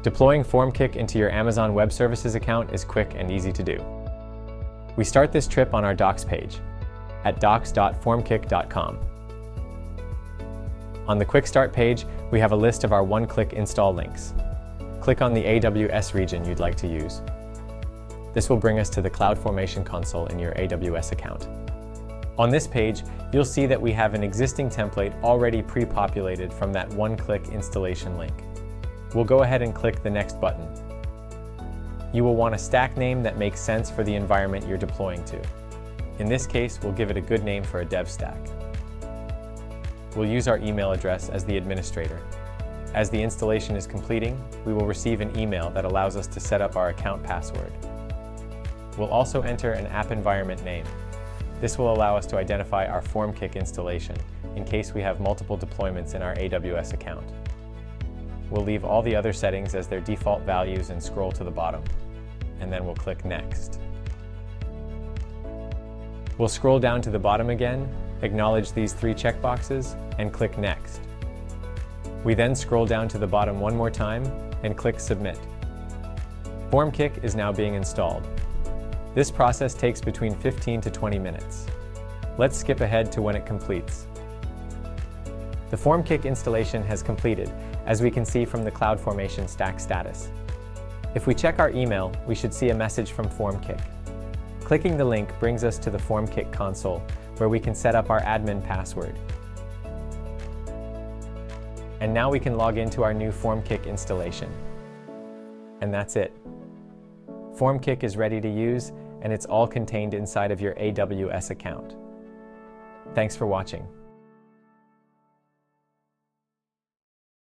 Deploying FormKiQ into your Amazon Web Services account is quick and easy to do. We start this trip on our docs page at docs.formkiq.com. On the Quick Start page, we have a list of our one-click install links. Click on the AWS region you'd like to use. This will bring us to the CloudFormation console in your AWS account. On this page, you'll see that we have an existing template already pre-populated from that one-click installation link. We'll go ahead and click the Next button. You will want a stack name that makes sense for the environment you're deploying to. In this case, we'll give it a good name for a dev stack. We'll use our email address as the administrator. As the installation is completing, we will receive an email that allows us to set up our account password. We'll also enter an app environment name. This will allow us to identify our FormKiQ installation in case we have multiple deployments in our AWS account. We'll leave all the other settings as their default values and scroll to the bottom, and then we'll click Next. We'll scroll down to the bottom again, acknowledge these 3 checkboxes, and click Next. We then scroll down to the bottom one more time and click Submit. FormKiQ is now being installed. This process takes between 15 to 20 minutes. Let's skip ahead to when it completes. The FormKiQ installation has completed, as we can see from the CloudFormation stack status. If we check our email, we should see a message from FormKiQ. Clicking the link brings us to the FormKiQ console, where we can set up our admin password. And now we can log into our new FormKiQ installation. And that's it. FormKiQ is ready to use, and it's all contained inside of your AWS account. Thanks for watching.